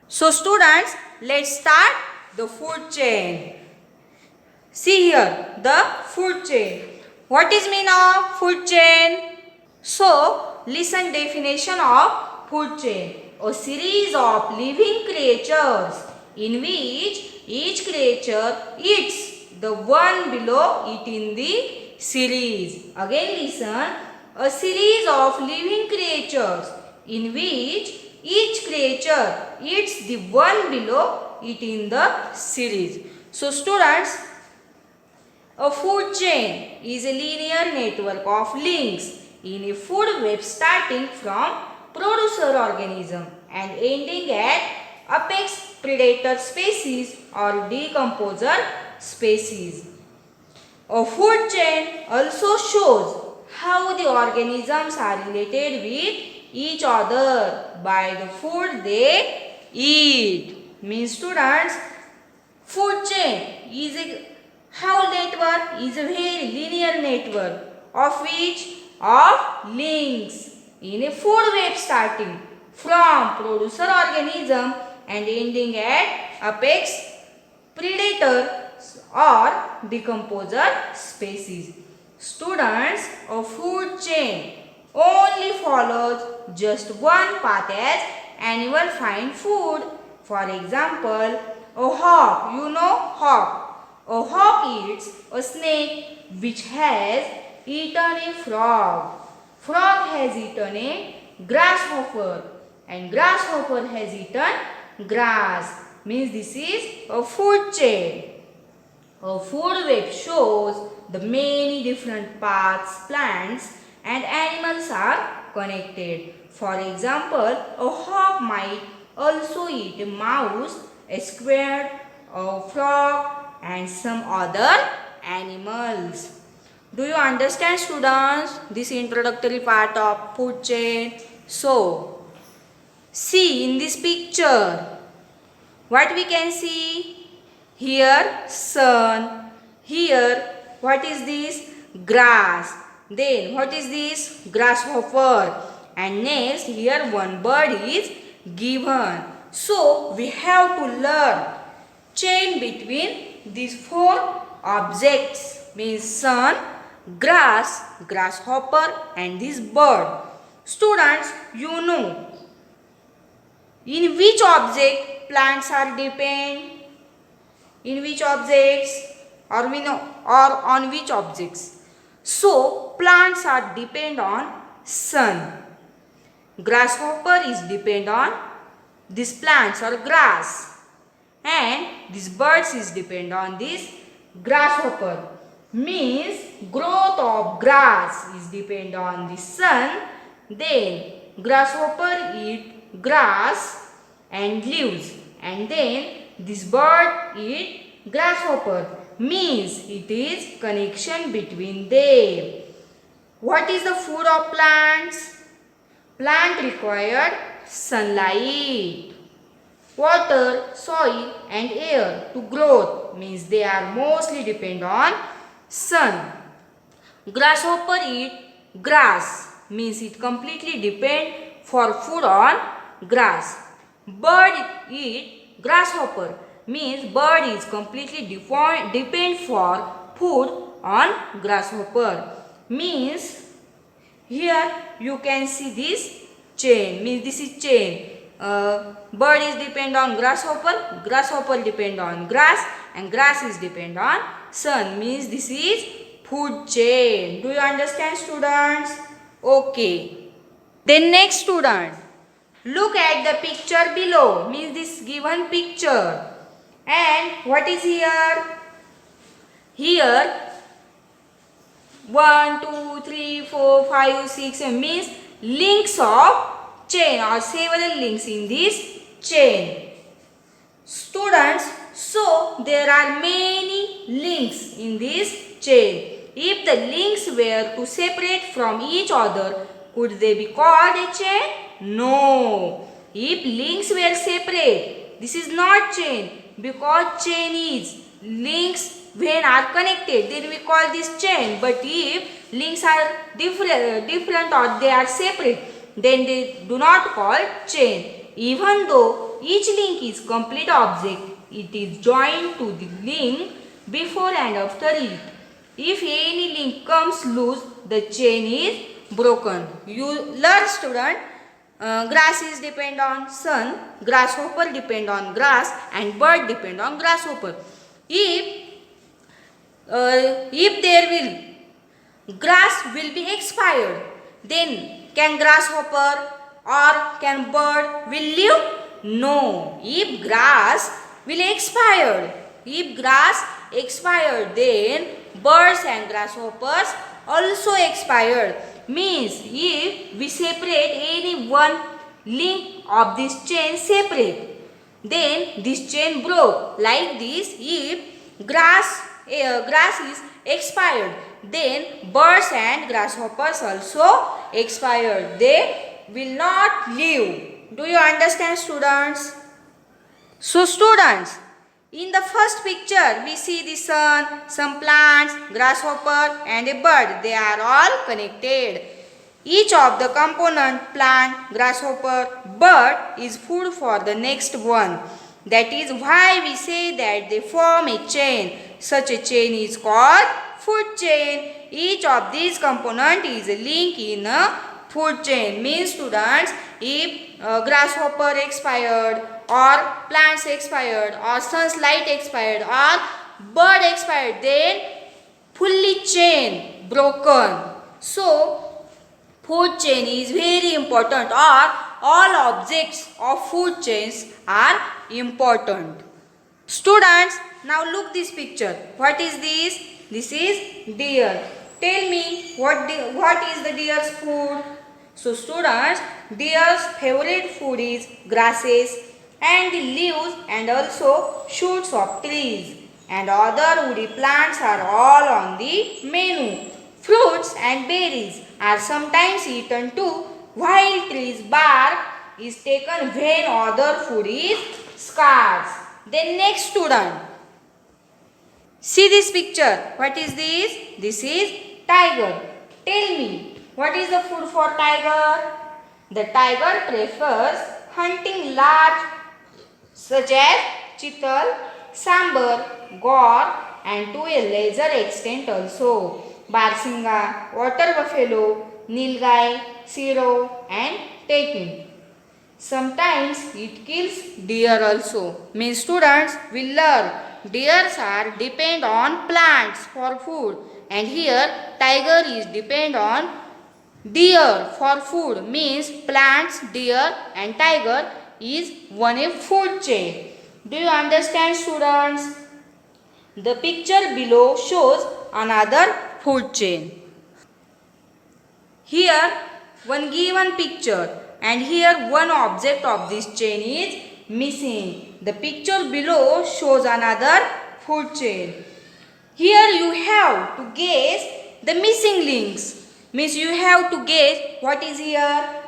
So students, let's start the food chain. See here, the food chain. What is mean of food chain? So, listen definition of food chain. A series of living creatures in which each creature eats the one below it in the series. Again listen. A series of living creatures in which each creature eats the one below it in the series. So students, a food chain is a linear network of links in a food web starting from producer organism and ending at apex predator species or decomposer species. A food chain also shows how the organisms are related with each other by the food they eat. Means students, food chain is a how network is a very linear network of which of links in a food web starting from producer organism and ending at apex predator or decomposer species. Students, a food chain only follows just one path as animal find food. For example, a hawk, you know hawk. A hawk eats a snake which has eaten a frog. Frog has eaten a grasshopper and grasshopper has eaten grass. Means this is a food chain. A food web shows the many different paths plants and animals are connected. For example, a hawk might also eat a mouse, a squirrel, a frog and some other animals. Do you understand students this introductory part of food chain? So, see in this picture what we can see? Here sun, here what is this? Grass. Then what is this? Grasshopper. And next here one bird is given. So we have to learn chain between these four objects, means sun, grass, grasshopper and this bird. Students, you know in which object plants are depend? In which objects? Or we know or on which objects? So plants are depend on sun. Grasshopper is depend on these plants or grass. And these birds is depend on this grasshopper. Means growth of grass is depend on the sun. Then grasshopper eat grass and leaves. And then this bird eat grasshopper. Means it is connection between them. What is the food of plants? Plant required sunlight, water, soil and air to grow. Means they are mostly depend on sun. Grasshopper eat grass. Means it completely depend for food on grass. Bird eat grasshopper. Means bird is completely depend for food on grasshopper. Means here you can see this chain. Means this is chain. Bird is depend on grasshopper. Grasshopper depend on grass. And grass is depend on sun. Means this is food chain. Do you understand students? Okay. Then next student. Look at the picture below. Means this given picture. And what is here? Here 1, 2, 3, 4, 5, 6 means links of chain or several links in this chain. Students, so there are many links in this chain. If the links were to separate from each other, could they be called a chain? No. If links were separate, this is not chain because chain is links when are connected, then we call this chain. But if links are different or they are separate, then they do not call chain. Even though each link is complete object. It is joined to the link before and after it. If any link comes loose, the chain is broken. You learn, student. Grass is depend on sun, grasshopper depend on grass, and bird depend on grasshopper. If there will grass will be expired, then can grasshopper or can bird will live? No. If grass will expired, then birds and grasshoppers also expired. Means if we separate any one link of this chain separate, then this chain broke. Like this, if grass is expired, then birds and grasshoppers also expired. They will not live. Do you understand, students? So students, in the first picture we see the sun, some plants, grasshopper and a bird. They are all connected. Each of the component, plant, grasshopper, bird, is food for the next one. That is why we say that they form a chain. Such a chain is called food chain. Each of these components is a link in a food chain. Means students, if grasshopper expired or plants expired or sun's light expired or bird expired, then fully chain broken. So food chain is very important, or all objects of food chains are important. Students, now look this picture. What is this? This is deer. Tell me what is the deer's food? So students, deer's favorite food is grasses and the leaves and also shoots of trees, and other woody plants are all on the menu. Fruits and berries are sometimes eaten too, while trees bark is taken when other food is scarce. Then next student, see this picture. What is this? This is tiger. Tell me, what is the food for tiger? The tiger prefers hunting large such as chital, sambar, gaur, and to a lesser extent also barsinga, water buffalo, nilgai, siro, and tekin. Sometimes it kills deer also. Means students will learn deers are depend on plants for food, and here tiger is depend on deer for food. Means plants, deer, and tiger is one a food chain. Do you understand, students? The picture below shows another food chain. Here one given picture, and here one object of this chain is missing. The picture below shows another food chain. Here you have to guess the missing links. Means you have to guess what is here.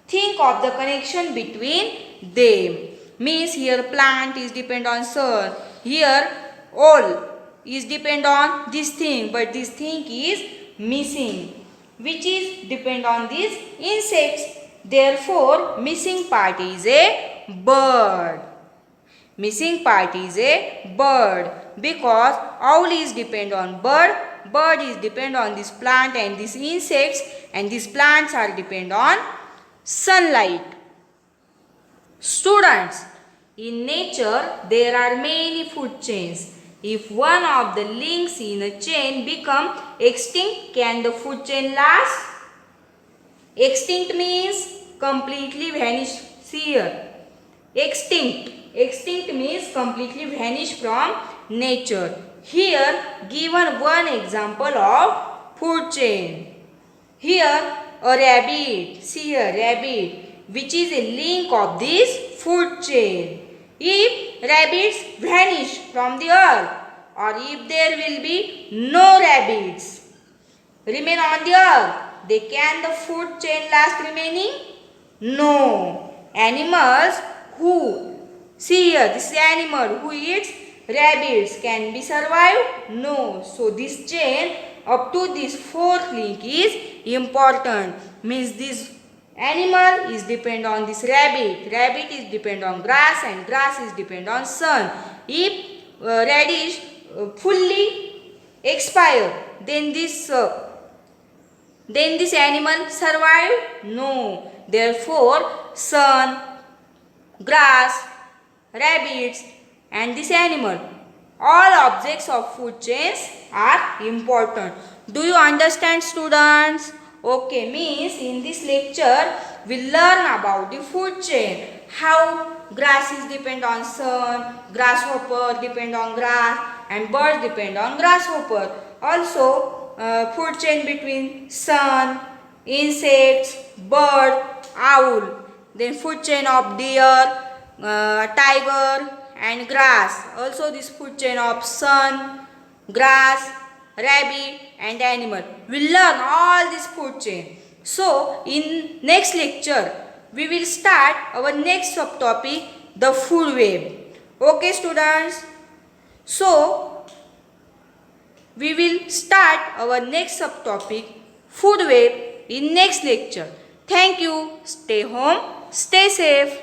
Think of the connection between them. Means here plant is depend on sun. Here all is depend on this thing, but this thing is missing, which is depend on these insects. Therefore missing part is a bird. Missing part is a bird, because owl is depend on bird, bird is depend on this plant and these insects, and these plants are depend on sunlight. Students, in nature there are many food chains. If one of the links in a chain become extinct, can the food chain last? Extinct means completely vanished. See here, extinct. Extinct means completely vanished from nature. Here given one example of food chain. Here a rabbit. See here, rabbit, which is a link of this food chain. If rabbits vanish from the earth, or if there will be no rabbits remain on the earth, they can the food chain last remaining? No. Animals who, see here, this animal who eats rabbits can be survived? No. So this chain up to this fourth link is important. Means this Animal is depend on this rabbit. Rabbit is depend on grass and grass is depend on sun. If radish fully expire, then this animal survive? No. Therefore, sun, grass, rabbits and this animal, all objects of food chains are important. Do you understand, students? Okay, means in this lecture we learn about the food chain. How grass is depend on sun, grasshopper depend on grass and birds depend on grasshopper. Also food chain between sun, insects, bird, owl. Then food chain of deer, tiger and grass. Also this food chain of sun, grass, rabbit and animal. We learn all this food chain. So in next lecture we will start our next subtopic, the food web. Okay students. So we will start our next subtopic, food web, in next lecture. Thank you. Stay home, stay safe.